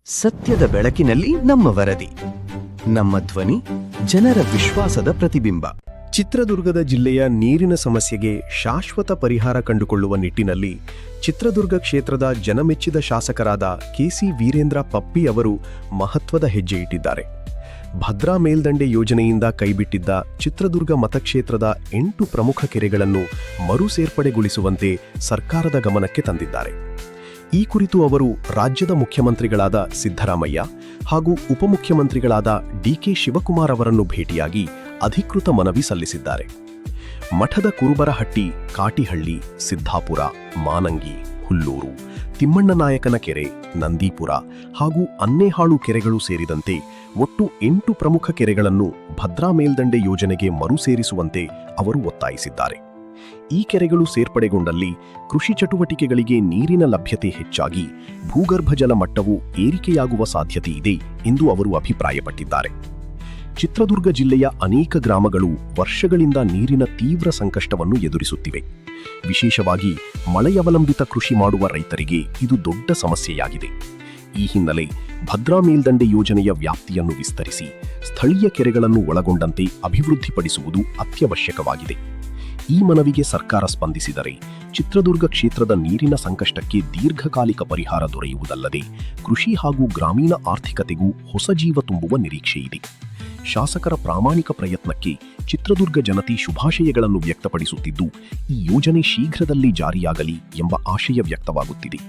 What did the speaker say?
ಸತ್ಯದ ಬೆಳಕಿನಲ್ಲಿ ನಮ್ಮ ವರದಿ, ನಮ್ಮ ಧ್ವನಿ, ಜನರ ವಿಶ್ವಾಸದ ಪ್ರತಿಬಿಂಬ. ಚಿತ್ರದುರ್ಗದ ಜಿಲ್ಲೆಯ ನೀರಿನ ಸಮಸ್ಯೆಗೆ ಶಾಶ್ವತ ಪರಿಹಾರ ಕಂಡುಕೊಳ್ಳುವ ನಿಟ್ಟಿನಲ್ಲಿ ಚಿತ್ರದುರ್ಗ ಕ್ಷೇತ್ರದ ಜನಮೆಚ್ಚಿದ ಶಾಸಕರಾದ ಕೆಸಿ ವೀರೇಂದ್ರ ಪಪ್ಪಿ ಅವರು ಮಹತ್ವದ ಹೆಜ್ಜೆ ಇಟ್ಟಿದ್ದಾರೆ. ಭದ್ರಾ ಮೇಲ್ದಂಡೆ ಯೋಜನೆಯಿಂದ ಕೈಬಿಟ್ಟಿದ್ದ ಚಿತ್ರದುರ್ಗ ಮತಕ್ಷೇತ್ರದ 8 ಪ್ರಮುಖ ಕೆರೆಗಳನ್ನು ಮರು ಸೇರ್ಪಡೆಗೊಳಿಸುವಂತೆ ಸರ್ಕಾರದ ಗಮನಕ್ಕೆ ತಂದಿದ್ದಾರೆ. ಈ ಕುರಿತು ಅವರು ರಾಜ್ಯದ ಮುಖ್ಯಮಂತ್ರಿಗಳಾದ ಸಿದ್ದರಾಮಯ್ಯ ಹಾಗೂ ಉಪಮುಖ್ಯಮಂತ್ರಿಗಳಾದ ಡಿಕೆ ಶಿವಕುಮಾರ್ ಅವರನ್ನು ಭೇಟಿಯಾಗಿ ಅಧಿಕೃತ ಮನವಿ ಸಲ್ಲಿಸಿದ್ದಾರೆ. ಮಠದ ಕುರುಬರಹಟ್ಟಿ, ಕಾಟಿಹಳ್ಳಿ, ಸಿದ್ದಾಪುರ, ಮಾನಂಗಿ, ಹುಲ್ಲೂರು, ತಿಮ್ಮಣ್ಣನಾಯಕನ ಕೆರೆ, ನಂದೀಪುರ ಹಾಗೂ ಅನ್ನೇಹಾಳು ಕೆರೆಗಳು ಸೇರಿದಂತೆ ಒಟ್ಟು 8 ಪ್ರಮುಖ ಕೆರೆಗಳನ್ನು ಭದ್ರಾ ಮೇಲ್ದಂಡೆ ಯೋಜನೆಗೆ ಮರು ಸೇರಿಸುವಂತೆ ಅವರು ಒತ್ತಾಯಿಸಿದ್ದಾರೆ. ಈ ಕೆರೆಗಳು ಸೇರ್ಪಡೆಗೊಂಡಲ್ಲಿ ಕೃಷಿ ಚಟುವಟಿಕೆಗಳಿಗೆ ನೀರಿನ ಲಭ್ಯತೆ ಹೆಚ್ಚಾಗಿ ಭೂಗರ್ಭ ಜಲ ಮಟ್ಟವು ಏರಿಕೆಯಾಗುವ ಸಾಧ್ಯತೆ ಇದೆ ಎಂದು ಅವರು ಅಭಿಪ್ರಾಯಪಟ್ಟಿದ್ದಾರೆ. ಚಿತ್ರದುರ್ಗ ಜಿಲ್ಲೆಯ ಅನೇಕ ಗ್ರಾಮಗಳು ವರ್ಷಗಳಿಂದ ನೀರಿನ ತೀವ್ರ ಸಂಕಷ್ಟವನ್ನು ಎದುರಿಸುತ್ತಿವೆ. ವಿಶೇಷವಾಗಿ ಮಳೆಯವಲಂಬಿತ ಕೃಷಿ ಮಾಡುವ ರೈತರಿಗೆ ಇದು ದೊಡ್ಡ ಸಮಸ್ಯೆಯಾಗಿದೆ. ಈ ಹಿನ್ನೆಲೆ ಭದ್ರಾ ಮೇಲ್ದಂಡೆ ಯೋಜನೆಯ ವ್ಯಾಪ್ತಿಯನ್ನು ವಿಸ್ತರಿಸಿ ಸ್ಥಳೀಯ ಕೆರೆಗಳನ್ನು ಒಳಗೊಂಡಂತೆ ಅಭಿವೃದ್ಧಿಪಡಿಸುವುದು ಅತ್ಯವಶ್ಯಕವಾಗಿದೆ. ಈ ಮನವಿಗೆ ಸರ್ಕಾರ ಸ್ಪಂದಿಸಿದರೆ ಚಿತ್ರದುರ್ಗ ಕ್ಷೇತ್ರದ ನೀರಿನ ಸಂಕಷ್ಟಕ್ಕೆ ದೀರ್ಘಕಾಲಿಕ ಪರಿಹಾರ ದೊರೆಯುವುದಲ್ಲದೆ ಕೃಷಿ ಹಾಗೂ ಗ್ರಾಮೀಣ ಆರ್ಥಿಕತೆಗೂ ಹೊಸ ಜೀವ ತುಂಬುವ ನಿರೀಕ್ಷೆಯಿದೆ. ಶಾಸಕರ ಪ್ರಾಮಾಣಿಕ ಪ್ರಯತ್ನಕ್ಕೆ ಚಿತ್ರದುರ್ಗ ಜನತೆ ಶುಭಾಶಯಗಳನ್ನು ವ್ಯಕ್ತಪಡಿಸುತ್ತಿದ್ದು, ಈ ಯೋಜನೆ ಶೀಘ್ರದಲ್ಲಿ ಜಾರಿಯಾಗಲಿ ಎಂಬ ಆಶಯ ವ್ಯಕ್ತವಾಗುತ್ತಿದೆ.